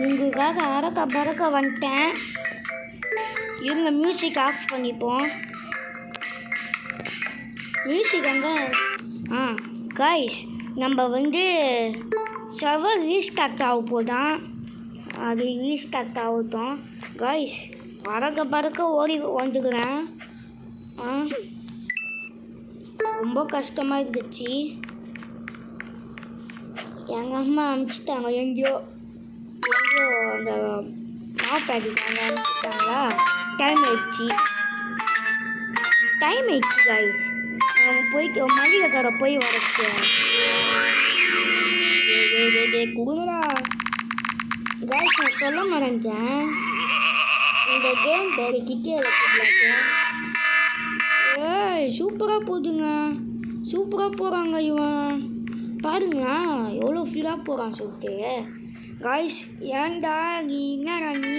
உங்களுக்காக அறக்க பறக்க வந்துட்டேன். இருங்க, மியூசிக் ஆஃப் பண்ணிப்போம். மியூசிக் அங்கே கைஸ், நம்ம வந்து சர்வர் ரீஸ்டார்ட் ஆக போதான். அது ரீஸ்டார்ட் ஆகட்டும் கைஸ். பறக்க பறக்க ஓடி வந்துக்கிறேன். ரொம்ப கஷ்டமாக இருந்துச்சு. எங்கள் அம்மா அனுப்பிச்சிட்டாங்க எங்கேயோ அந்த மாவு பேக்கெட் அனுப்பிச்சிட்டாங்களா. டைம் ஆயிடுச்சு கைஸ். போயிட்டு மளிகை கடை போய் வரச்சு கொடுங்கடா கைஸ். நான் சொல்ல மறந்துட்டேன், இந்த கேம் பேர் கிட்டே வச்சுக்கலாங்க. சூப்பராக போகுதுங்க, சூப்பராக போகிறாங்க இவன். பாருங்களா எவ்வளோ ஃபீலாக போகிறான் சொல்லிட்டு. காய்ஸ், ஏன்டா நீ என்னடா நீ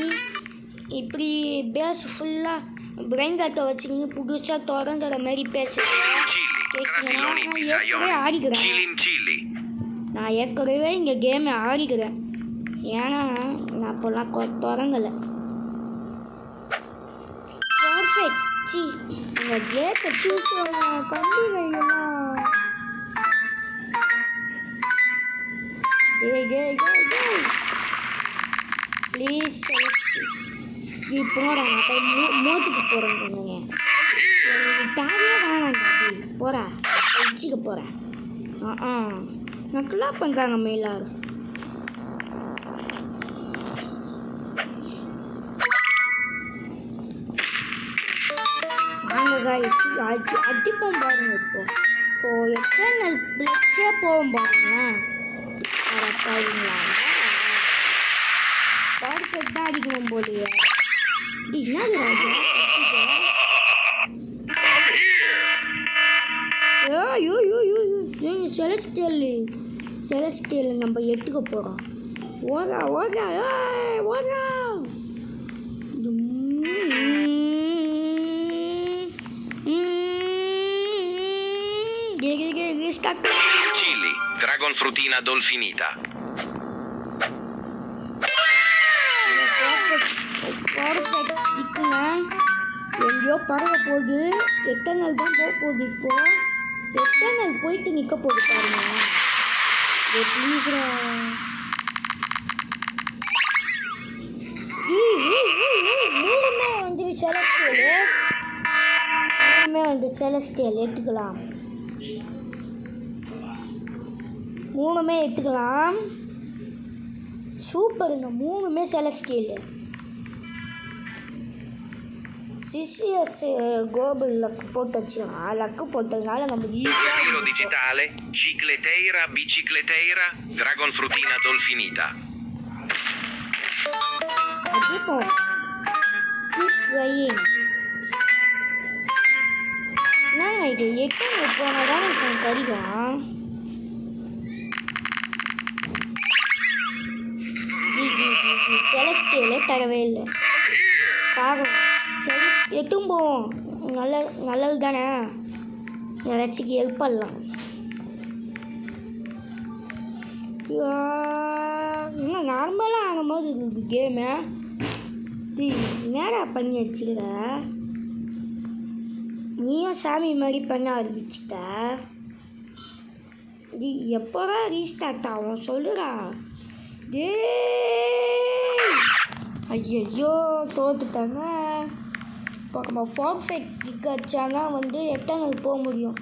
இப்படி பேஸ் ஃபுல்லாக பிரெயின் காட்டை வச்சுக்கின்னு புதுசாக தொடங்குற மாதிரி நான் ஏற்கனவே இங்கே கேமை ஆடிக்கிறேன். ஏன்னா நான் அப்போல்லாம் தொடங்கலை. பர்ஃபெக்ட். சி இந்த கேட்டை சூஸ் கம்பி வைக்கலாம். ப்ளீஸ் நீ போகிறாங்க போய் மோத்துக்கு போகிறேன். எனக்கு தேவையே வேணாம் போகிறா வச்சுக்க போகிறேன். நல்லா பண்ணுறாங்க மேலார். அடிப்போம் பாருங்க. இப்போ எத்தனை பிளட்ஸே போகும் பாருங்களேன். பர்ஃபெக்ட் தான் அடிக்கணும் போலியே. செலஸ்டியல் நம்ம எடுத்துக்க போகிறோம். Okha Chili, Dragon Frutina Dolfinita. எங்கேயோ பறவை போகுது. எத்தனை தான் போகுது. இப்போ எத்தனை போயிட்டு நிற்க போகுது பாருங்க. ப்ளீஸ்ரா மூணுமே வந்து செலஸ்டியல் எடுத்துக்கலாம். மூணுமே எடுத்துக்கலாம். சூப்பருங்க, மூணுமே செலஸ்டியல். சிசிஎஸ் கோபல் லக்கு போட்டு வச்சுக்கலாம். லக்கு போட்டதுனால நம்ம Giro digitale, Cicleteira, Bicicleteira, Dragon Frutina Dolfinita. அடிப்போம். Keep trying. நான் இது எத்தனை போனால் தான் எனக்கு கிடைக்கும். செலஸ்டியலே தரவே இல்லை. பார்க்கணும். சரி எட்டும் போவோம். நல்லது தானே, யாராச்சும் ஹெல்ப் பண்ணலாம். இன்னும் நார்மலாக ஆகும்போது இருக்குது கேமு. நேரா பண்ணி வச்சுக்கிற நீயும் சாமி மாதிரி பண்ண ஆரம்பிச்சிட்ட. எப்போதான் ரீஸ்டார்ட் ஆகும் சொல்லுடா. ஐயோ தோத்துட்டாங்க. இப்போ நம்ம பர்ஃபெக்ட் கிக் வச்சாங்க வந்து எத்தனை போக முடியும்,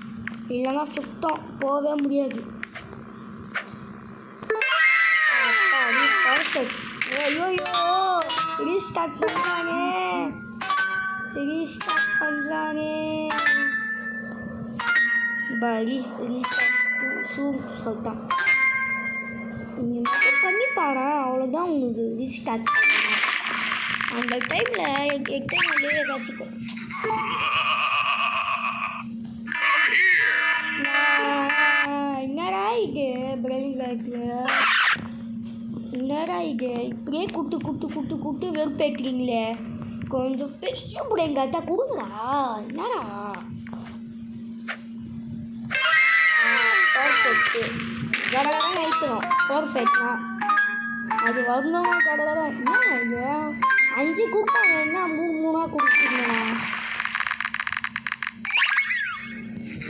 இல்லைன்னா சுத்தம் போகவே முடியாது. பர்ஃபெக்ட். ஐயோ ரீஸ்டார்ட் பண்ணுறானே படி. ரீஸ்டார்ட் சொல்லிட்டான். நீ மட்டும் பண்ணி பாரு, அவ்வளோதான் உங்களுக்கு ரீஸ்டார்ட் பண்ணலாம். அந்த டைமில் எத்தனை ஏதாச்சும் என்னடா இது பிரெயின் லைஃப்பில் என்னடா இது இப்படியே கூட்டு வெறுப்பேற்றுறீங்களே. கொஞ்சம் பெரிய பிள்ளைங்க காட்டா கொடுங்கடா. என்னடா பர்ஃபெக்ட்டு கடகடான்னு வைக்கணும். பர்ஃபெக்ட்னா அது வரணும் கடை என்ன இது 5 கூப்பிட்டாங்க என்ன 3 கொடுக்குறீங்களா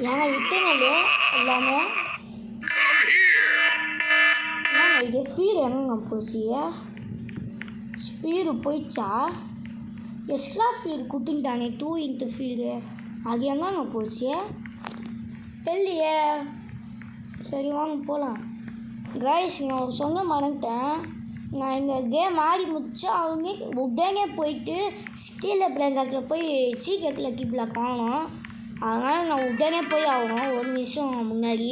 ஏன்னா விட்டனாலே எல்லாமே இது ஃபீல் எங்கங்க போச்சு ஸ்பீடு போயிடுச்சா எக்ஸ்ட்ரா ஃபீல் கொடுத்துட்டானே 2 ஃபீல்டு அது எங்கங்க போச்சு தெரியலையே சரி வாங்க போகலாம் கைஸ் நான் சொன்ன மறந்துட்டேன் நான் இந்த கேம் ஆடி முடிச்சா அவங்க உடனே போயிட்டு ஸ்டீலில் பிளாங்காக்கில் போய் சீக்கிரத்தில் கீப்பில் காணும் அதனால் நான் உடனே போய் ஆகணும் 1 நிமிஷம் முன்னாடி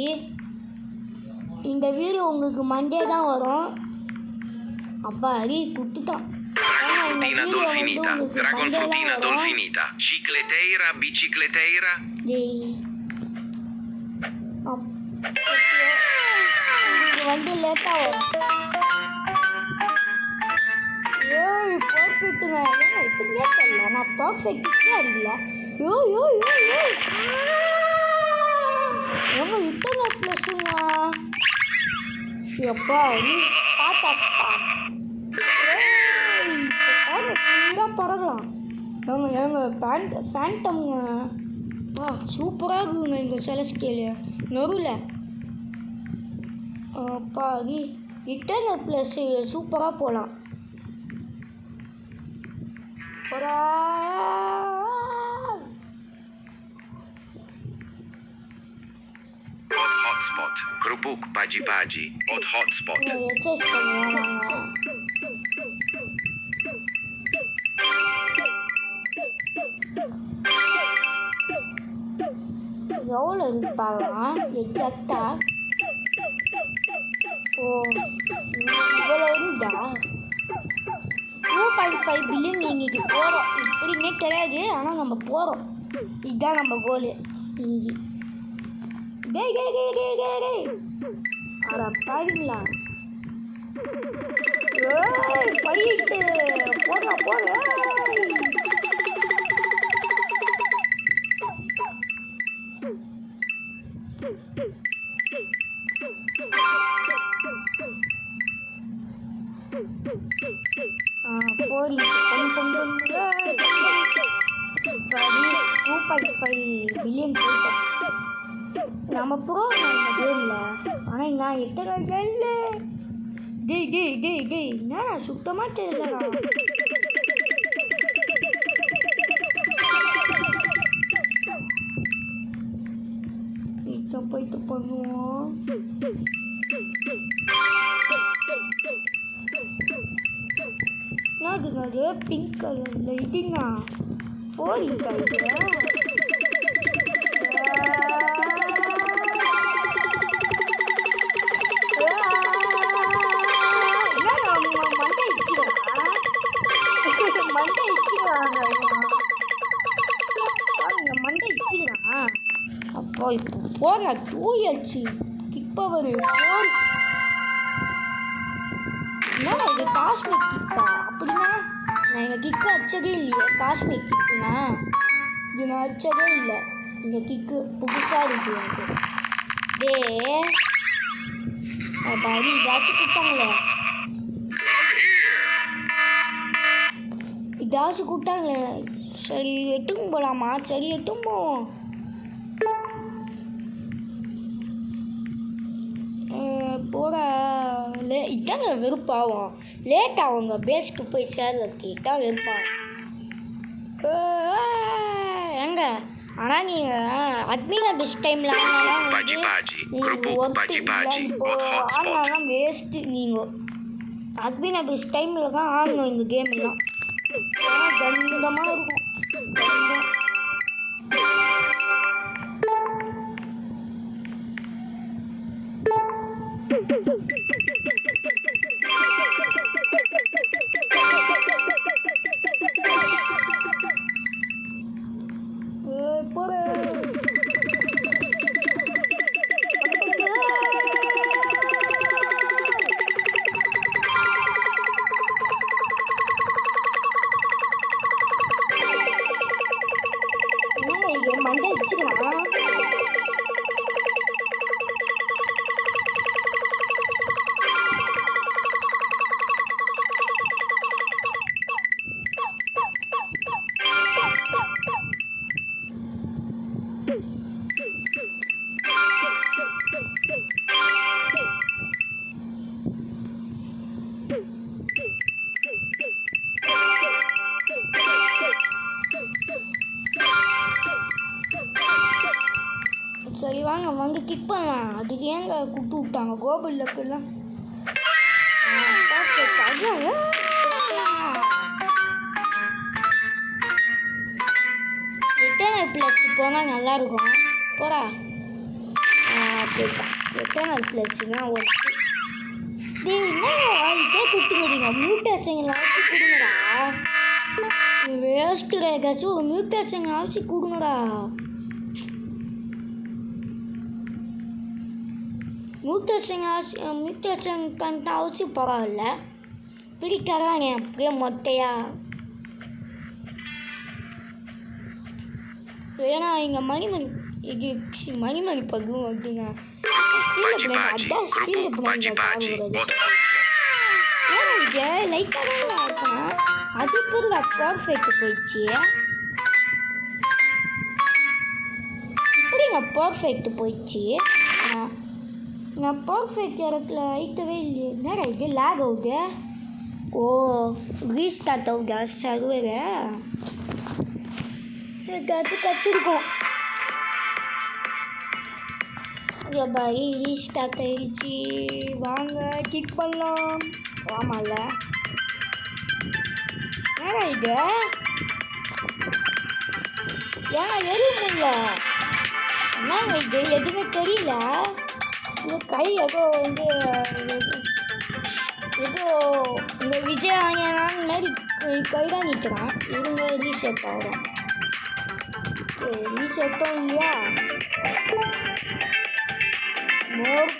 இந்த வீடியோ உங்களுக்கு மண்டே தான் வரும் அப்பா அடி கொடுத்துட்டான் Fruttina dolfinita, dragon frutina dolfinita, cicleteira, bicicleteira. வந்து லேட்டாக வரும் ஏய் பர்ஃபெக்ட்டுங்க ஏங்க இப்படி லேட் இல்லை நான் பர்ஃபெக்டே அடிக்கல யோ யோ யோ யோ ஏங்க இத்தனை ப்ளஸ்ஸுங்க எப்பா நீ பார்த்தா ஃபுல்லாக பறக்கலாம் ஏங்க ஃபேண்டம்ங்க சூப்பராக இருக்குங்க இந்த செலஸ்டியலு நடுவில் அப்பா இட்டர்னல் ப்ளஸ் சூப்பராக போகலாம் Hotspot, Krupuk Paji Paji, hotspot. Exercise பண்ணுவோம் எவ்வளோ இருக்கு பார்க்கலாம் எக்ஸாக்டா ஓ இவ்வளோ இருந்தா 2.5 பில்லியன் இன்னைக்கு போகிறோம் இப்படின்னே கிடையாது ஆனால் நம்ம போகிறோம் இதுதான் நம்ம கோலு இன்னைக்கு டேய் அட பாருங்களா ஃபைட்டு போடுற போடி 2.5 பில்லியன் போயிட்டோம் நம்ம ப்ரோ இந்த கேமில் ஆனால் நான் எத்தனை கேள்ல டேய் என்ன சுத்தமாக தெரியலடா இதை போயிட்டு பண்ணுவோம் அது பிங்க் கலரில் இதுங்க ஃபோரிங் கலரு மண்டை இச்சுக்கிறான் அப்போ இப்போ போங்க தூயாச்சு கிக் பவர் போர் என்ன இது காஸ்மிக் கிக்கா அப்படின்னா நான் எங்கள் கிக்கு அடிச்சதே இல்லையே காஸ்மிக் கிக்குண்ணா இது நான் அடிச்சதே இல்லை இந்த கிக்கு புதுசாக இருக்கு எனக்கு பாடி இதாச்சும் கூப்பிட்டாங்களே இதாச்சும் கூப்பிட்டாங்களே சரி எட்டும் போகலாமா சரி எட்டும் போவோம் போகிற இதாங்க வெறுப்பாகும் லேட் ஆகுங்க பேஸ்க்கு போய் சேர்றதுக்கு இதான் வெறுப்பாகும் எங்க ஆனால் நீங்கள் அட்மின் அபிஸ் டைமில் ஆனாலும் வேஸ்ட்டு நீங்கள் அட்மின் அபிஸ் டைமில் தான் ஆடணும் இந்த கேம் எல்லாம் கண்டமாக இருக்கும் மண்டை வச்சு கிக் பண்ணலாம். அதுக்கு ஏங்க கூப்பிட்டு விட்டாங்க கோகுல் லக்கெல்லாம். எட்டர்னல் பிளஸ் போனால் நல்லாயிருக்கும். போடா அப்படிதான் எட்டர்னல் பிளஸ்னா ஒரு என்ன இதே கொடுத்துக்கிறீங்க. மியூட்டேஷங்களை வச்சு கொடுங்கடா. வேஸ்ட்டு ஏதாச்சும் ஒரு மியூட்டேஷங்களை வச்சு கொடுங்கடா. மியூட்டேஷன் பண்ணிட்டா வச்சு பரவாயில்ல. பிடிக்காதானே அப்படியே மொட்டையா. ஏன்னா இங்கே மணிமணி பகுவோம் அப்படிங்க. அதான் ஸ்டீல் பிள்ளைங்க ஏன்னா இது லைட்டாக தான் இருக்கேன். அதுக்கு பர்ஃபெக்ட் போயிடுச்சு. இப்படிங்க பர்ஃபெக்ட் போயிடுச்சு. நான் பர்ஃபெக்ட் இடத்துல ஐட்டவே இல்லையே. என்னடா இது லேக் ஆகுது. ஓ ரீஸ்டார்ட் ஆகுதா சர்வரு. ஏதாச்சும் கச்சிருக்கோம். பாய் ரீஸ்டார்ட் ஆயிடுச்சு. வாங்க கிக் பண்ணலாம். ஆமாம்ல ஏன்னா இது ஏன்னா எதுவும் இல்லை. என்னங்க இது எதுவுமே தெரியல. இந்த கை ஏதோ ஏதோ இந்த விஜய் ஆனியனான் மாதிரி கை தான் நிற்கிறான். இவங்க ரீசெட் ஆகும். ரீசெட்டும் இல்லையா. மோர்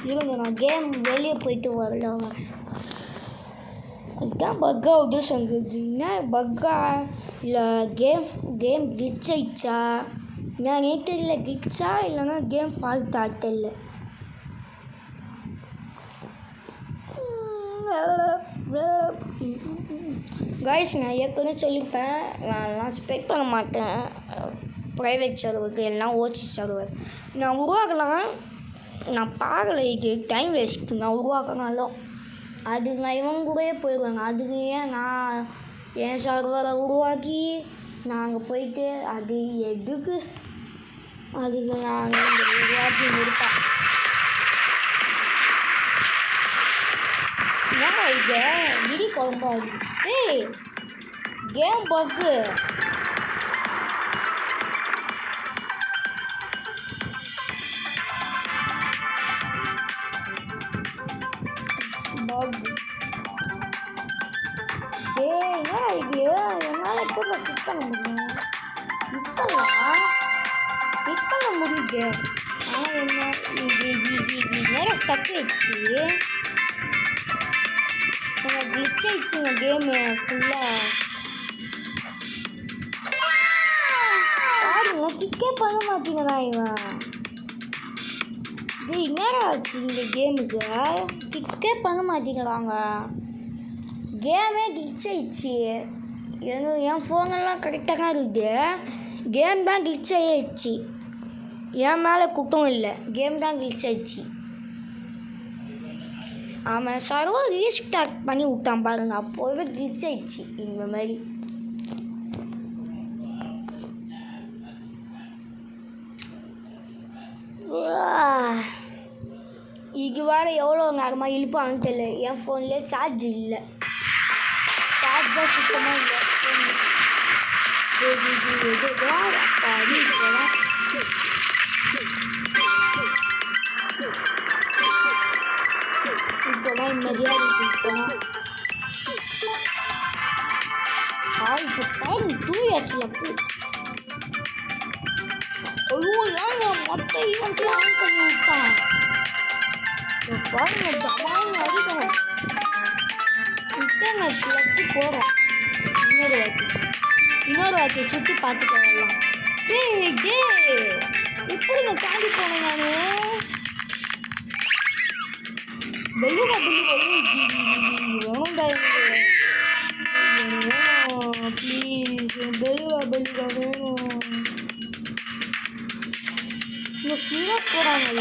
இருங்க நான் கேம் வெளியே போயிட்டு வரலாம். அதுதான் பக்கா விட்டு சொல்கிறது. என்ன பக்கா இல்லை கேம் கிளிச் ஆயிடுச்சா நான் நேற்று கிளிச்சா இல்லைன்னா கேம் ஃபால்ட் ஆகல. கைஸ் நான் ஏற்கனவே சொல்லியிருப்பேன். நான் ஸ்பெக்ட் பண்ண மாட்டேன் ப்ரைவேட் சர்வருக்கு எல்லாம் ஓசி சர்வர். நான் உருவாக்கலாம். நான் பார்க்கல. இது டைம் வேஸ்ட்டு. நான் உருவாக்கினாலும் அதுக்கு நான் இவங்க கூடயே போயிடுவேங்க. அதுக்கு ஏன் நான் என் சர்வரை உருவாக்கி நாங்கள் போயிட்டு அது எதுக்கு அதுக்கு நாங்கள் இந்த உருவாக்கி இருப்பேன். ஏன்னா இது இடி குழம்பாது. கேம் பக்கு என்னால் எப்போ கிக் பண்ண முடியும். கிக் பண்ண முடியுது. ஆனால் என்ன இது நேரம் ஸ்டக் ஆயிடுச்சு. கிளிச் ஆயிடுச்சுங்க கேமு ஃபுல்லாக. பாருங்க கிக்கே பண்ண மாட்டீங்களா இவன். இது என்னடா ஆச்சு இந்த கேமுக்கு. கிக்கே பண்ண மாட்டேங்கிறாங்க. கேமே கிளிச் ஆயிடுச்சு. என் ஃபோனெல்லாம் கரெக்டாக தான் இருக்குது. கேம் தான் கிளிச் ஆகிடுச்சு. என் மேலே குட்டம் இல்லை. கேம் தான் கிளிச் ஆயிடுச்சு. ஆமாம் சர்வர் ரீஸ்டார்ட் பண்ணி விட்டான் பாருங்க. அப்போவே கிளிச் ஆயிடுச்சு இந்த மாதிரி. இது வேறு எவ்வளோ நேரமாக இழுப்பாங்கன்னு தெரியல. என் ஃபோன்லேயே சார்ஜ் இல்லை. சார்ஜ் தான் சுத்தமாக இல்லை. இப்போலாம் நிம்மதியாக இருக்கு. இப்போ டைம் 2 இயர்ஸில் மொத்த ஈவெண்ட்லாம் ஆன் பண்ணி விட்டான். பாருங்க ஜமான் அடிக்கணும். இன்டர்நெட் வச்சு போகிறோம். இன்னொரு வாட்டி சுற்றி பார்த்துட்டு வரலாம். எப்படி நான் தாண்டி போனேன் நான். பெலுவா வேணும் ப்ளீஸ். பெலுவா வேணும். இந்த ஃபுல்லாக போகிறாங்க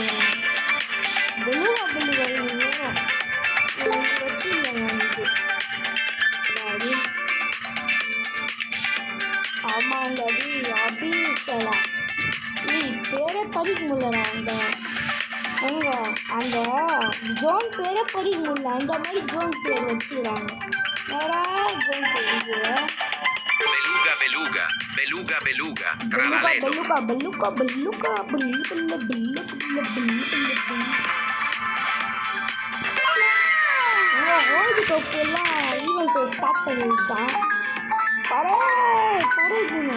முடியல அந்த ஜோன் பேரை படிக்க முடியல. அந்த மாதிரி ஜோன் பேர் வச்சுக்கிறாங்க. வேறா ஜோன் பேர் இது Beluga, beluga, beluga, beluga, tralaledo. World cup எல்லாம் ஈவெண்ட் ஸ்டார்ட் பண்ணி விட்டான். பரவாயில்ல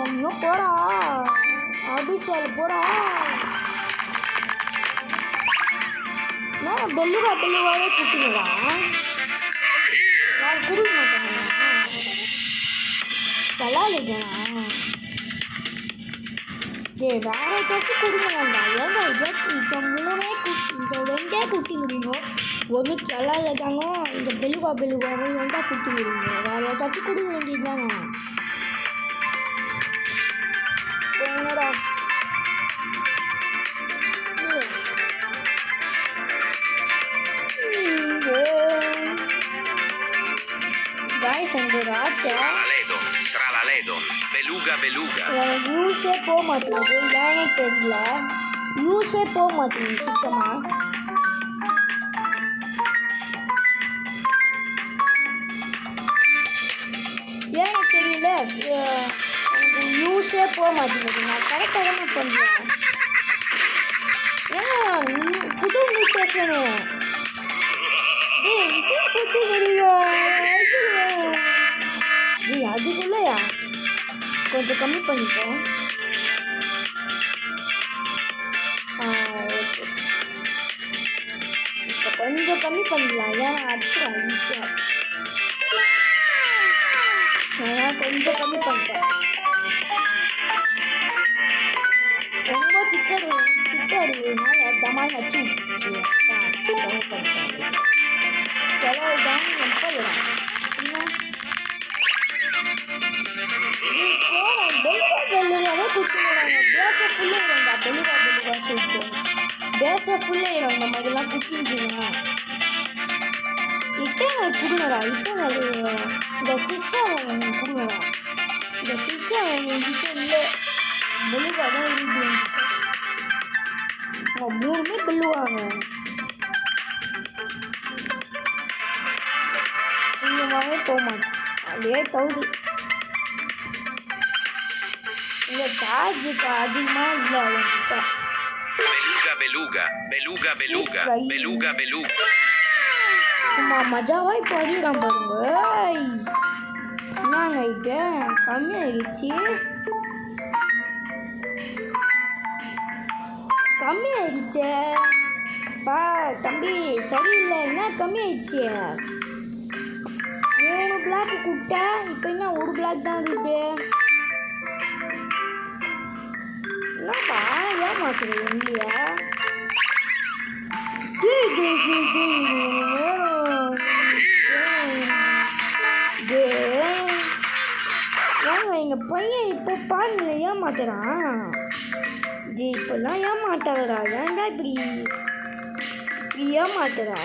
இன்னும் போறா அபிஷேக் போறா. நான் பெல்லுகாவே கூட்டிங்களா யாரும் கொடுக்க மாட்டாங்க. விளாடுங்கண்ணா வேற ஏதாச்சும் கொடுங்க வேண்டாம். ஏங்க இந்த மூணே இந்த ரெண்டே குட்டி முடியுங்க. ஒரு விளாடுறாங்க. இந்த பெல்லுகாவே வந்தால் குட்டி முடியுங்க. வேற ஏதாச்சும் கொடுக்க வேண்டியது தானே. என்னடா Tralaledo, beluga, beluga. யூஸே போக மாட்டேங்குது. ஏன்னே தெரியல. யூஸே போக மாட்டேங்குது சுத்தமா. ஏன்னு தெரியல. யூஸே போக மாட்டேங்குது. நான் கரெக்டாக தானே பண்ணுறேன். ஏன்னா புது மியூட்டேஷனு குட்டி முடியும். அதுக்குள்ளயா கொஞ்சம் கம்மி பண்ணிப்போம். ஓகே இப்போ கொஞ்சம் கம்மி பண்ணிடலாம். ஏன்னா அடிச்சிடும் ஈஸியாக. கொஞ்சம் கம்மி பண்ணிட்டேன். ரொம்ப கிட்ட இருக்கிறதுனால தமாய் வச்சு விட்டுச்சு. கம்மி பண்ணிட்டேன். செலவு தான் ரொம்ப விடும். பேஸை ஃபுல்லாக இந்த மாதிரிலாம் குட்டிங்க. இட்டங்க கொடுங்கடா. இட்டங்க இந்த சிஸ்ஸை கொடுங்கடா. இந்த சிஸ்ஸை என்கிட்ட இல்லை. பெல்லுகா தான் இருக்கு. மூணுமே பெல்லுவாங்க. சீக்கிரமாகவே போக மாட்டேன். அப்படியே தவுடு. இந்த சார்ஜுக்கு அதிகமாக இல்லை அவன்கிட்ட. Beluga, beluga, beluga, beluga, beluga. சும்மா மஜாவாக இப்போ அடிக்கிறான் பாருங்க. என்னங்க இது கம்மியாயிடுச்சு. கம்மியாயிடுச்சே பா தம்பி. சரியில்லை. என்ன கம்மியாயிடுச்சு. 3 பிளாக் கூப்பிட்டா இப்போ என்ன 1 பிளாக் தான் இருக்குது. என்னப்பா ஏமாத்துறது இல்லையா. ஏங்க எங்கள் பையன் இப்போ பாருங்க ஏமாத்துறான். இப்பெல்லாம் ஏமாத்தாதடா. ஏன்டா இப்படி ஏமாத்துறா.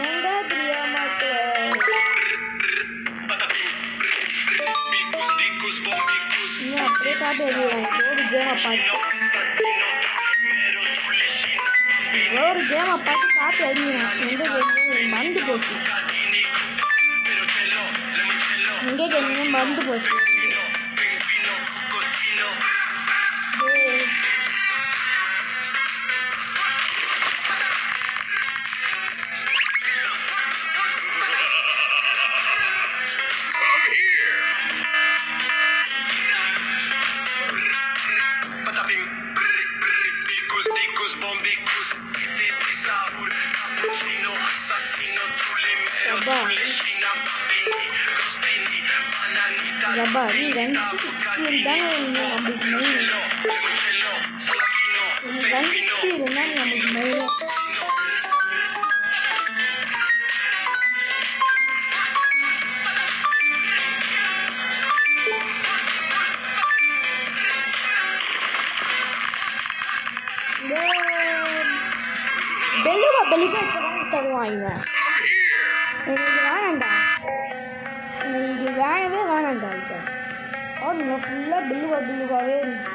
ஏன்டா இப்படி ஏமாத்துற. அப்படியே காட்டு ஒரு கேமை பார்த்து காட்டு அடிக்கிறான். எங்கே மறந்து போச்சு. மறந்து போச்சு. Jabari dan speed dan ngambil main. Dan speed dan ngambil main. Beluga itu kan terwainya. Ini gimana dah? முடியல, ஃபுல்லாக பில்லுவாகவே இருக்கு.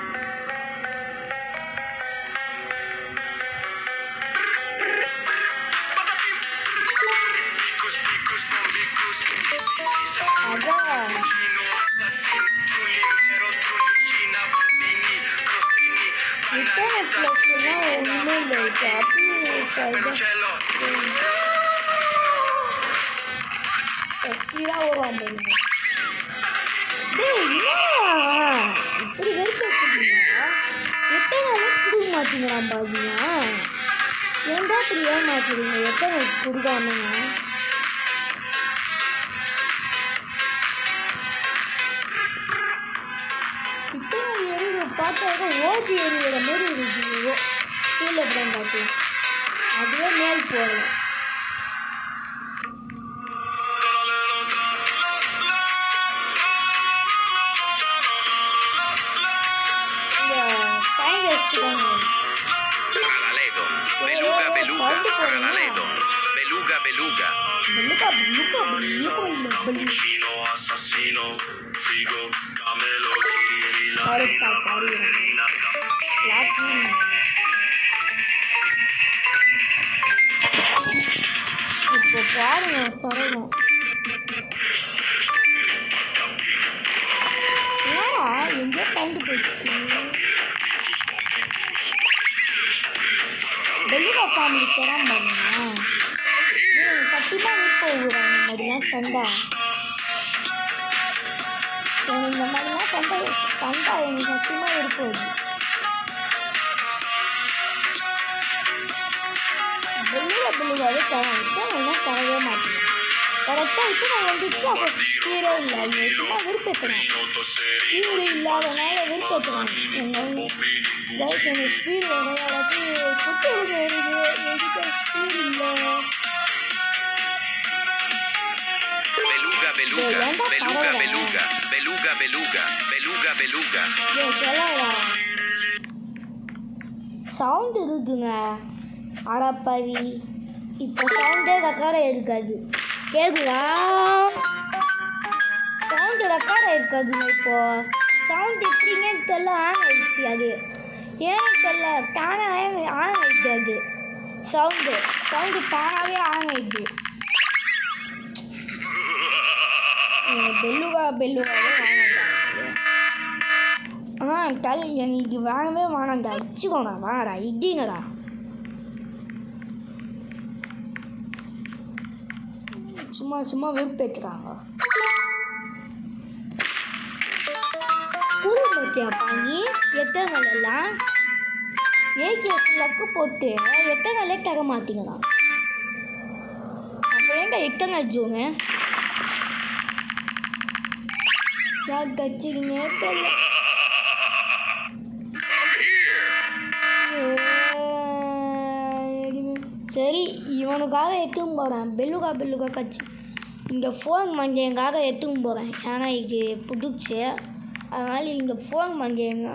அதான் ரிட்டர்ன் ப்ளஸ்லாம் ஒன்றுமே இல்லை. இப்போ ஸ்பீடாக வரும் பாருங்க. இப்படி வெறுப்பீங்களா? எத்தனை கொடுக்க மாட்டீங்களா பாருங்க? ஏன்டா இப்படி ஏமாத்துறீங்க? எத்தனை கொடுக்காமங்க? பார்த்தாக்க ஓட்டி எறிகிற மாதிரி இருக்குது. கீழே தான் பார்த்து அதுவே மேல் போகலாம். டைம் வேஸ்ட் தாங்க. Tralaledo, beluga, beluga, tralaledo, beluga, beluga. Vicino assassino, figo, camelo, இப்போ பாருங்க பரவும் எங்கே பயந்து போயிடுச்சு. பெல்லுகா ஃபேமிலி தரான் பாருங்க. சத்தியமாக வீட்டு போகிறாங்க மாதிரிலாம் சண்டா. இந்த மாதிரிலாம் சண்டா எனக்கு சத்தியமாக இருப்போம். பெல்லுகாவே தரவே தரவே மாட்டேன். கரெக்டாக விட்டு நான் வந்துச்சு. அப்போ ஸ்பீடே இல்லை. அவங்க சும்மா விருப்பத்துறேன். ஸ்பீடு இல்லாதனால விருப்பத்துறேன். எனக்கு ஸ்பீடு யாராச்சும் குட்டி எதுக்கு ஸ்பீடு இல்லை. Beluga, beluga, beluga, beluga, beluga, beluga, beluga. Sound இருக்குங்க. அடப்பாவி, இப்போ சவுண்டே ரெக்கார்டாக இருக்காது. கேட்குதா? சவுண்டு ரெக்கார்டாக இருக்காதுங்க. இப்போ சவுண்ட் எப்படிங்கன்னு தெரியல. ஆன் ஆயிடுச்சு. அது ஏன்னு தெரியல. தானாகவே ஆன் ஆயிடுது. அது சவுண்டு தானாகவே ஆன் ஆயிடுது. பெல்லுகாவே வாங்கண்டா. எனக்கு வாங்கவே வாங்கண்டா. வச்சுக்கோங்க. வாங்கடா, இடிங்கடா. சும்மா வெறுப்பேற்றுறாங்க. குடும்பத்தியா பாங்கி எத்தனைலாம் ஏகேஎஸ் லக்கு போட்டு எத்தனை தர மாட்டீங்களா? அப்போ எங்க எத்தனை ஜோனு யார் கட்சிங்க தெரியல. சரி, இவனுக்காக எடுத்துன்னு போகிறேன். பெல்லுகா கட்சி இந்த ஃபோன் மஞ்சையங்காக எடுத்துன்னு போகிறேன். ஏன்னா இது புதுச்சு. அதனால் இந்த ஃபோன் மஞ்சையங்க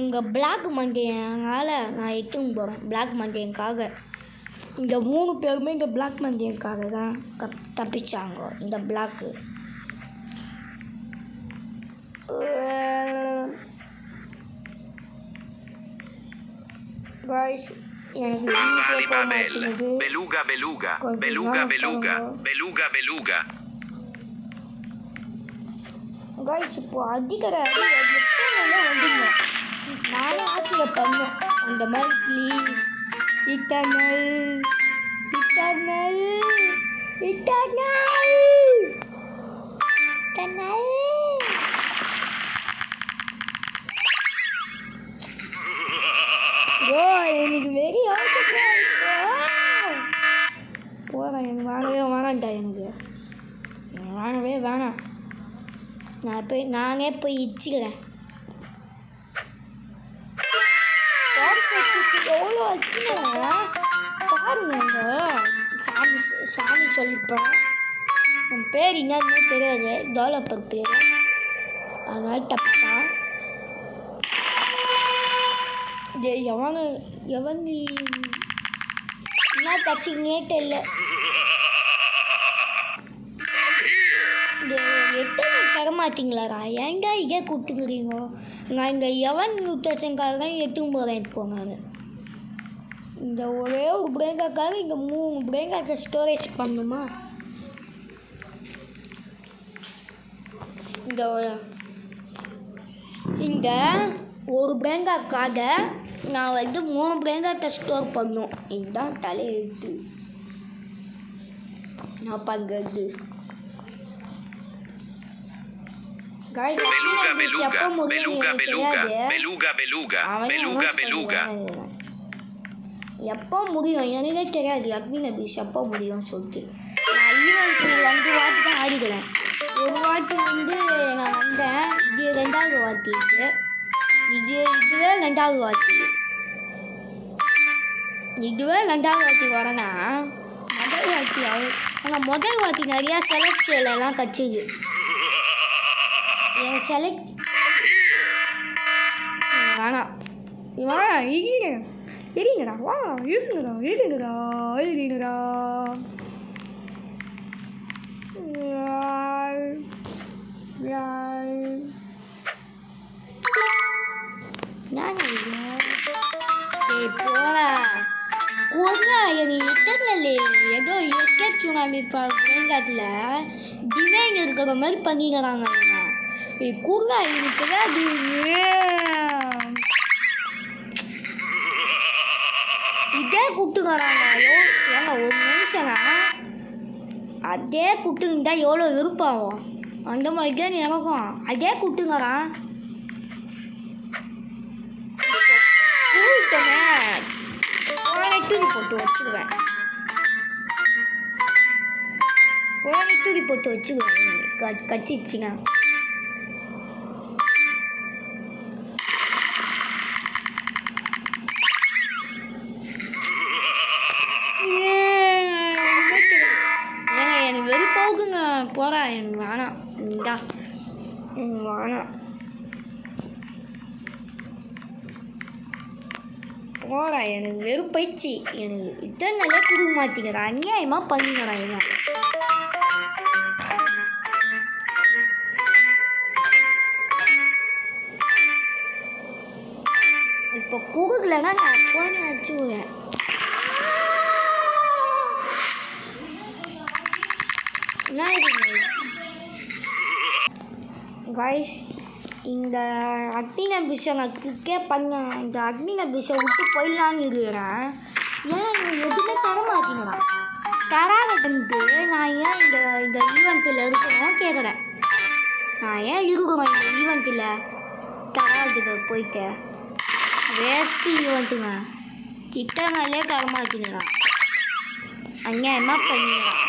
உங்கள் பிளாக் மஞ்சையங்கால நான் எடுத்துன்னு போகிறேன். பிளாக் மஞ்சையங்காக இந்த 3 பேருமே இந்த பிளாக் மஞ்சையங்காக தான் தப்பிச்சாங்க. இந்த block Babel, beluga, beluga, beluga, beluga, beluga, beluga. இப்போ அதிகர வந்துங்க. நானும் ஆட்சியில் பண்ணோம். அந்த மாதிரி இட்டர்னல் எனக்கு வெறி போகிறேன். எனக்கு வாங்கண்டா. எனக்கு வாங்கவே வேணாம். நானே போய் இச்சிக்கிறேன். எவ்வளோ வச்சுங்க பாருங்க. சாமி சொல்லிப்பேன். என் பேர் என்னன்னு தெரியாது. டெவலப்பர் பேர். அதனால் தப்பிச்சான். எவனு என்ன தச்சிங்கன்னே தெரியல. எத்தனை தர மாட்டீங்களாடா? ஏன்டா இதே கூப்பிட்டுக்கிறீங்க? நான் இந்த எவன் நியூட்ரிஷனுக்காக தான் எடுத்துன்னு போகிறேன் இப்போ நான். இந்த ஒரே ஒரு பிரேங்காக்காக இந்த 3 பிரேங்காக்க ஸ்டோரேஜ் பண்ணணுமா? இந்த ஒரு பிரேங்காக்காக நான் வந்து 3 பிரேங்காக்க ஸ்டோர் பண்ணும். இதுதான் தலையெழுத்து. நான் பண்ணுறது Beluga, beluga, beluga, beluga, beluga, beluga, beluga, beluga. எப்போ முடியும் எனக்கே தெரியாது. அக்னி பீச் எப்போ முடியும்னு சொல்லிட்டு நான் ஈவெண்ட்டு 2 வாட்டி தான் ஆடிக்கிறேன். ஒரு வாட்டி வந்து நான் வந்தேன். இது 2வது வாட்டி இதுவே 2வது வாட்டி. இதுவே 2வது வாட்டி வரேன்னா முதல் வாட்டி ஆனால் முதல் வாட்டி நிறையா செலக்ட் எல்லாம் கட்சிது. என் செலக்ட் வேணாம் இவன் இருங்கடா வா இருங்கடா ஏதோ எஸ்கேப் சுனாமி பார்க்கல டிவைன் இருக்கிற மாதிரி பண்ணிக்கிறாங்க. கூட எனக்கு தெரியாது. இதே கூப்பிட்டுக்கிறாங்க. ஏங்க ஒரு மனுஷனா அதே கூப்பிட்டுக்கிட்டா எவ்வளோ விருப்பாகும்? அந்த மாதிரி தான் எனக்கும். அதே கூப்பிட்டுங்கிறான். தூக்கி போட்டு வச்சுக்குவேன். தூக்கி போட்டு வச்சுக்குவேன் கச்சிச்சுன்னா. எனக்கு வெளி போகுங்க போறா. எனக்கு வேணாம். இந்தா வேணாம் போறா. எனக்கு வெறுப்பயிடுச்சு. எனக்கு இத்தனை கொடுக்க மாட்டேங்கிறா. அநியாயமாக பண்ணிக்கிறான் இவன். இப்போ கொடுக்கலன்னா நான் போன வச்சுக்குவேன். கைஸ் இந்த அக்னி பிஷனுக்கே பண்ண இந்த அக்னி பிஷை விட்டு போயிடலான்னு இருக்கிறேன். ஏன்னா எதுவுமே தர மாட்டேங்கிறான். தராதுன்ட்டு நான் ஏன் இந்த ஈவெண்ட்டில் இருக்கணும் கேட்குறேன். நான் ஏன் இருக்கிறேன் இந்த ஈவெண்ட்டில்? தராதுக்கு போயிட்டு வேஸ்ட்டு ஈவெண்ட்டுங்க. இத்தனாலே தர மாட்டேங்கிறான். அநியாயமாக பண்ணிக்கிறான்.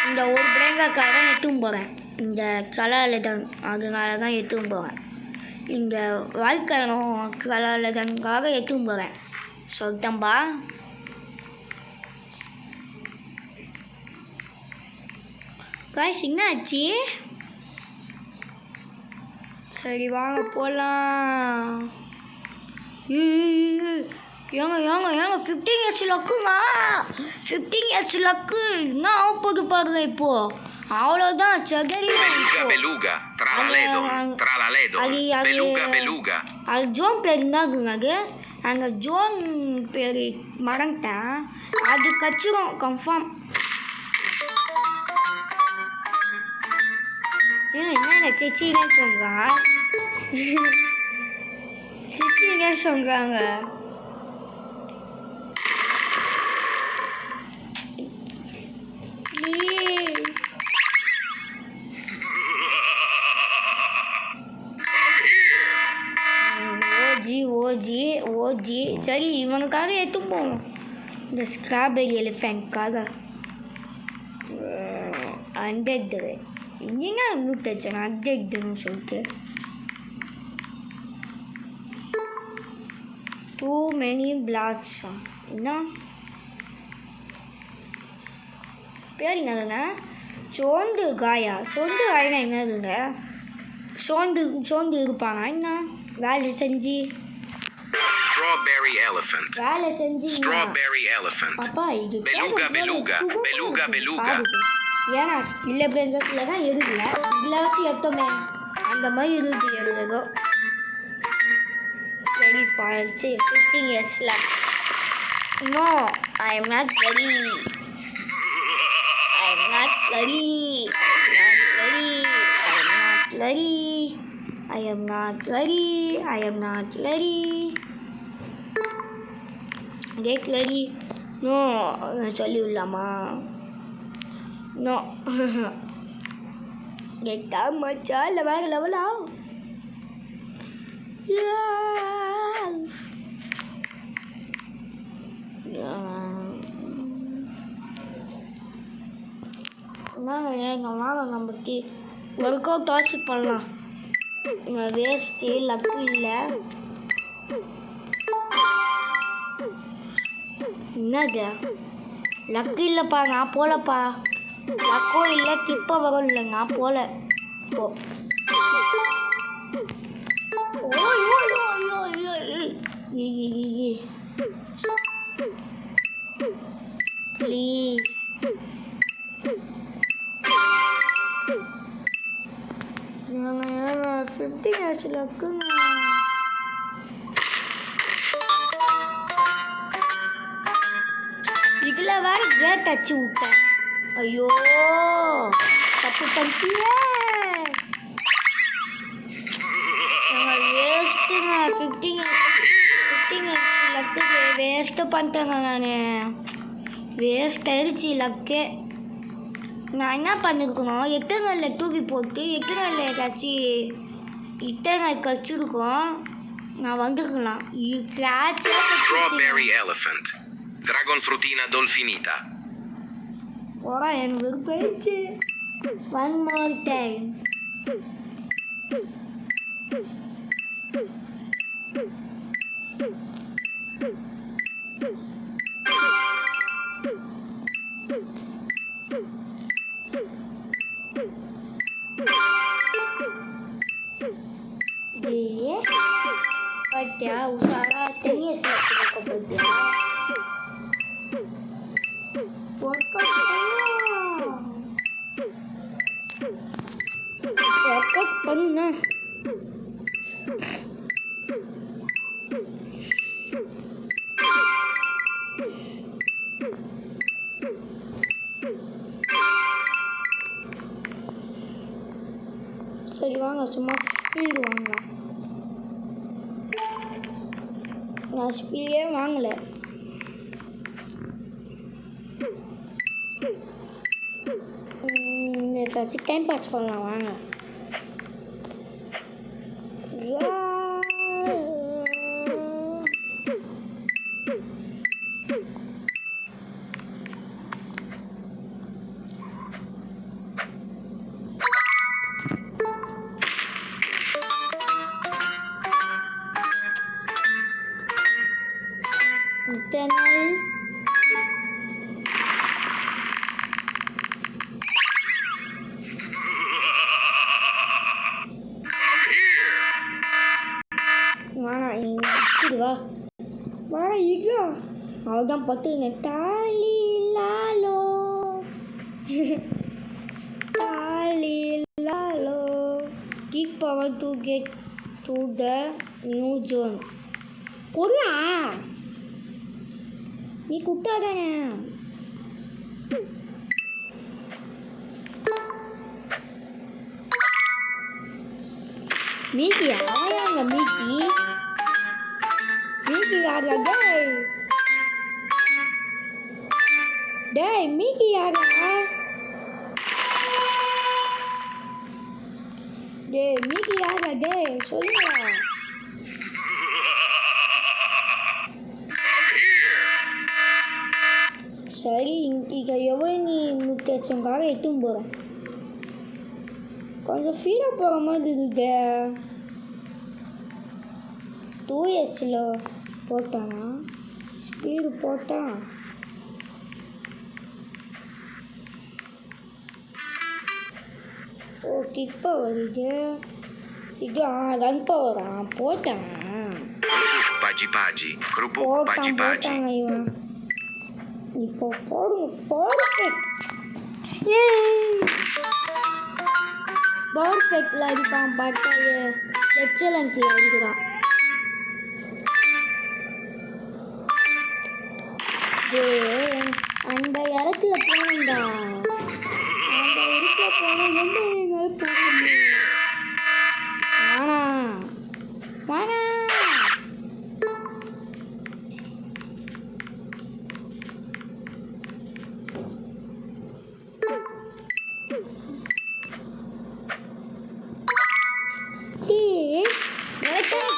இந்த ஒரு பிரேங்காக்காக தான் எடுத்துன்னு போகிறேன். இந்த கலாலதன் அதனால தான் எடுத்துன்னு போகிறேன். இந்த வாழ்க்கையும் கலாலதனுக்காக எடுத்துன்னு போகிறேன். சொல்லிட்டேன்பா. காய்ஸ் என்ன ஆச்சு? சரி வாங்க போகலாம். ஏங்க 15 ஹெச் லக்குங்க. 15 ஹெச் லக்கு என்ன ஆக போகுது பாருங்க. இப்போது அவ்வளோதான். Beluga, beluga. அது ஜோன் பேர் இருந்தாங்க. அது அங்கே ஜோன் பேர் மறந்துட்டேன். அது கச்சிரும் கன்ஃபார்ம். என்னங்க சிச்சிங்க சொல்கிறாங்க. ஓஜி சரி இவனுக்காக எடுத்து போவோம். இந்த ஸ்ட்ராபெரி எலிஃபென்ட்காக அண்டெக்டு என்ன நூட்டச்சேன் அண்டெக்டுன்னு சொல்லிட்டு டூ மெனி பிளாக்ஸ். என்ன பேர் என்னதுங்க? சோண்டு காயா என்னதுங்க? சோண்டு இருப்பாங்க. என்ன வேலை செஞ்சு Strawberry elephant. வேலை செஞ்சு Strawberry elephant. பாப்பா இது Beluga. ஏன்னா ஸ்கில்ல பிரேக்கர்ஸில் தான் எடுக்கல இதில் வச்சு எடுத்தோமே அந்த மாதிரி இருக்குது எடுத்ததோ ready பாயிடுச்சு 15 years left. No, I am not ready. I am not ready. I am not ready. I am not ready. Get ready. No, சொல்லிவிடலாமா? No. Get down மச்சா இல்லை வேறு லெவலா? எங்கள் வாங்க நம்ம ஒர்க் அவுட் ஆச்சு பண்ணலாம். வேஸ்ட்டு லக்கு இல்லை. என்னது லக்கு இல்லைப்பா, நான் போகலப்பா. லக்கும் இல்லை கிப்ப வரும் இல்லை, நான் போகல. போ ப்ளீஸ் நாங்கள் 15 years லக்குங்க. இதில் வேறு கேட் அடிச்சு விட்டேன். ஐயோ தப்பு பண்ணிட்டியே. வேஸ்ட்டுங்க 15 years லக்குக்கு வேஸ்ட்டு பண்ணிட்டேங்க. நான் வேஸ்ட் ஆயிடுச்சு லக்கே. நான் என்ன பண்ணியிருக்கணும், எட்டங்காலில் தூக்கி போட்டு எட்டங்காலில் ஏதாச்சும் இட்டங்காய் கச்சிருக்கோம். நான் வந்துருக்கலாம். Strawberry elephant. Dragon frutina dolfinita. ஓரா எனக்கு போயிடுச்சு. One more time. பத்தியா உஷாரா 10 years பத்தியா ஒர்க் அவுட் பண்ணுண்ணா. சரி வாங்க சும்மா ஸ்பீடு வாங்கலாம். நான் ஸ்பீடே வாங்கலை. ஏதாச்சும் டைம் பாஸ் பண்ணலாம் வாங்க. வா இங்க அவதான் பார்த்துங்க. தாலி லாலோ தாலி லாலோ kick power to get to the new zone. கொள்ளா நீ குட்டாதானே. மீக்கி யாராங்க மீக்கி? மீக்கி யாரா? டேய் மீக்கி யாரா? டேய் மீக்கி யாரா? டேய் சொல்லுங்க. சரி இங்கே எவ்வளோ நீ 100,000 எட்டும் போகிறேன். கொஞ்சம் ஃபீலாக போகிற மாதிரி இருக்குது. 2Hல போட்டானா ஸ்பீடு போட்டான். ஓ கிக் பவர் இது ரன் பவரா போட்டான். Pagi pagi. Grupo Pagi pagi. போட்டாங்க இவன். இப்போ போடுங்க பர்ஃபெக்ட். பர்ஃபெக்டில் அடிப்பான் பட் எக்ஸலண்ட்டில் அடிக்கிறான். அந்த இடத்துல போனேன்டா, அந்த இடத்துல போனேன். என்ன எங்க போனேன்? வாடா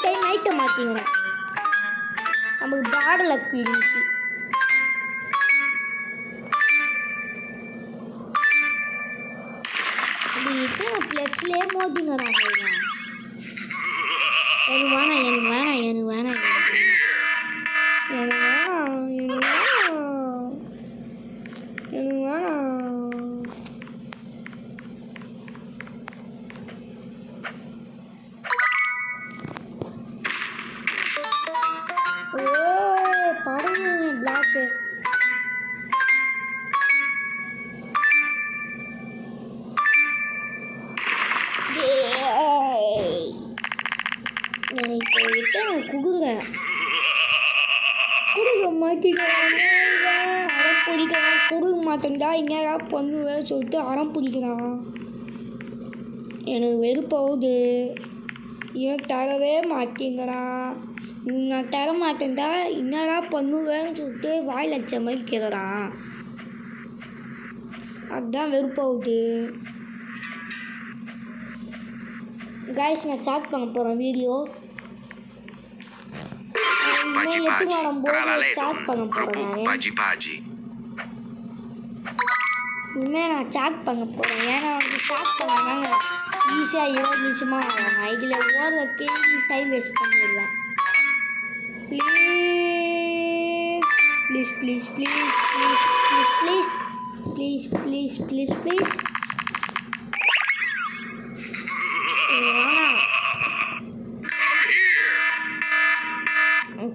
டைம் ஆயிட்ட மாட்டீங்கிறேன். நமக்கு பேட் லக்கு இருந்துச்சு. பிளட்ஸ்லேயே மோதிங்கிறாங்க. எனக்கு வேணாம், எனக்கு வேணாம், எனக்கு வேணாம், எனக்கு வேணாம், எனக்கு வேணாம், எனக்கு வேணாம். ஓ பாருங்க பிளாக்கு. எனக்கு விட்டு குடுங்க மாட்டேங்கிறாங்க. அடம் பிடிக்கிறான். கொடுக்க மாட்டேன்டா என்னடா பண்ணுவேன் சொல்லிட்டு அடம் பிடிக்கிறான். எனக்கு வெறுப்பாகுது. இவன் தரவே மாட்டேங்கிறான். நான் தர மாட்டேன்டா என்னடா பண்ணுவேன்னு சொல்லிட்டு வாயில் அடிச்ச மாதிரி கேட்குறான். அதுதான் வெறுப்பாகுது. கைஸ் நான் ஸ்டார்ட் பண்ண போகிறேன் வீடியோ. Pagi pagi, ஸ்டார்ட் பண்ண போகிறேன். இனிமேல் நான் ஸ்டார்ட் பண்ண போகிறேன். ஏன்னா வந்து ஸ்டார்ட் பண்ணாங்க ஈஸியாக 20 நிமிஷமாக ஆவாங்க. இதில் ஓடுறதுக்கு டைம் வேஸ்ட் பண்ணிடுவேன். Please please please please please please please please please please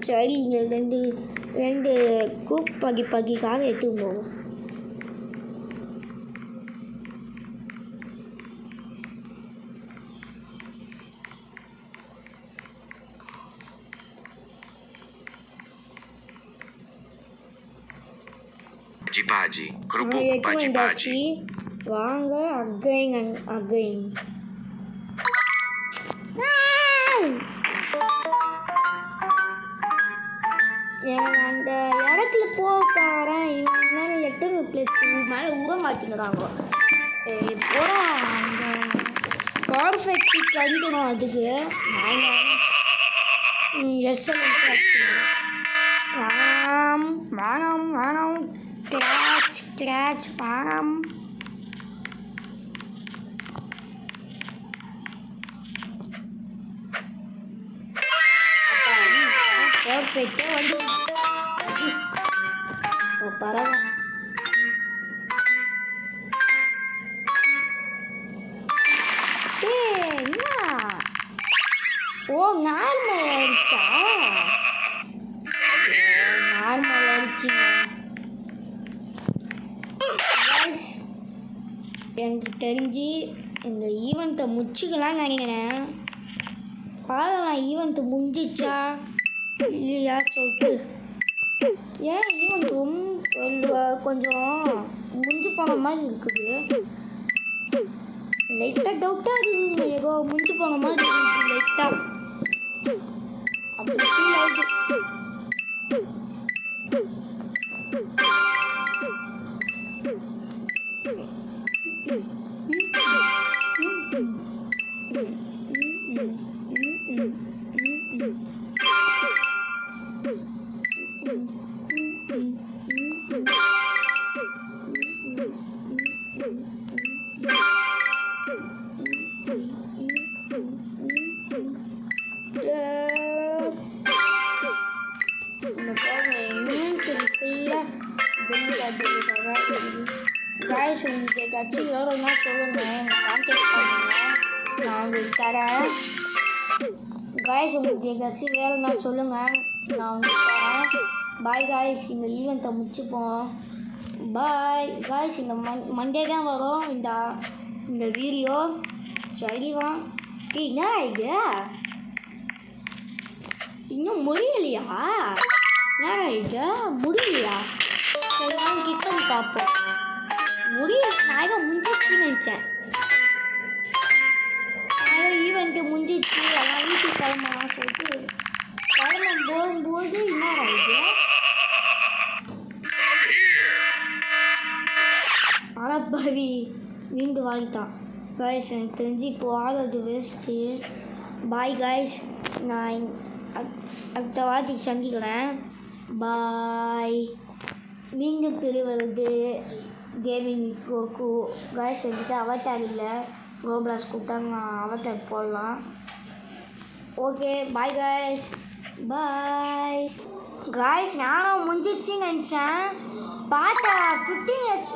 சரி இங்கே ரெண்டு குக் பகிக்காக எடுத்துன்னு போகும். Paji, kerupuk paji. வாங்க அகைன். அந்த இடத்துல போகிறேன். இவன் மேலே எட்டு பிளேஸ் மேலே விட மாட்டேங்கிறாங்க. போகிறோம் அந்த பர்ஃபெக்ட் அடிக்கணும். அதுக்கு எஸ்எல்என்ட் வேணாம் ஸ்க்ராட்ச் வேணாம். பர்ஃபெக்டாக வந்து பரவாயில்ல. என்ன ஓ நார்மல் ஆயிடுச்சா? நார்மல் ஆயிடுச்சுங்க. எனக்கு தெரிஞ்சு இந்த ஈவெண்ட்டை முடிச்சுக்கலாம்னு நினைக்கிறேன். பாருங்களேன் ஈவெண்ட்டு முடிஞ்சிச்சா இல்லையா சொல்லிட்டு. ஏன் ஈவெண்ட் ரொம்ப கொஞ்சம் முடிஞ்சு போன மாதிரி இருக்குது. லைட்டாக டவுட்டாக இருக்குங்க. ஏதோ முடிஞ்சு போன மாதிரி இருக்குது லைட்டாக. அப்படி ஃபீல் ஆகுது. गाइस உங்களுக்கு ஏதாச்சும் வேணும்னா சொல்லுங்க. எனக்கு கான்டாக்ட் பண்ணுங்க. நான் உங்களுக்கு தரேன். गाइस உங்களுக்கு ஏதாச்சும் வேணும்னா சொல்லுங்க. நான் உங்களுக்கு தரேன். பாய் गाइस. இந்த ஈவெண்ட்டை முடிச்சுப்போம். Bye guys. இந்த மண்டே தான் வரும் இந்த வீடியோ. சரிவா என்ன இது இன்னும் முடியலையா? என்ன இது முடியலையா? சரிதான் கிட்ட பார்ப்போம். நான் இதை முடிஞ்சிச்சுன்னு நினச்சேன். ஈவெண்ட்டு முடிஞ்சிச்சு எல்லாம் வீட்டுக்கு கிளம்பலாம் சொல்லிட்டு போகும்போது என்ன ஆகுது? அடப்பாவி மீண்டு வாங்கிட்டான். காய்ஸ் எனக்கு தெரிஞ்சு இப்போ ஆடுறது வேஸ்ட்டு. Bye guys. நான் அடுத்த வாரத்துக்கு சந்திக்கிறேன். பாய். மீண்டும் பெரிய வருது கேமிங் கோகு. காய்ஸ் என்கிட்ட அவதார் இல்லை. ரோப்ளாக்ஸ் கூப்பிட்டாங்க, நான் அவதார் போடலாம். Okay bye guys. Bye guys. நானும் முடிஞ்சிச்சுன்னு நினச்சேன். பார்த்தா 15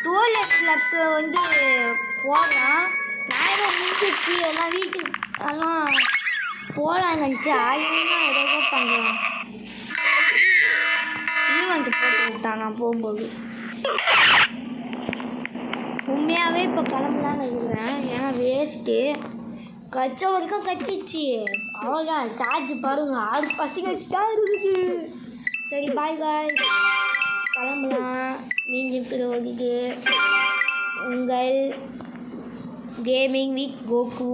12 வந்து போகலாம். நான் ஏதோ முடிஞ்சிச்சு எல்லாம் வீட்டுக்கு எல்லாம் போகலான்னு நினச்சா ஏதோ பண்ணலாம். ஈவெண்ட் போட்டு விட்டாங்க போகும்போது. உண்மையாகவே இப்போ கிளம்பலான்னு இருக்கிறேன். ஏன்னா வேஸ்ட்டு கச்ச வரைக்கும் கச்சிச்சு. அவ்வளோதான் சார்ஜ் பாருங்க 6% இருக்குது. சரி பாய் காய். கிளம்பலாம். மீண்டும் வருது உங்கள் கேமிங் வித் கோகு.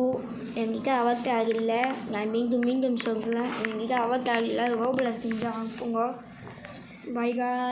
என்கிட்ட அவதார் இல்லை. நான் மீண்டும் சொல்கிறேன். என்கிட்ட அவதார் இல்லை. ரோப்ளாக்ஸ் செஞ்சு அனுப்புங்க. பாய் காய்.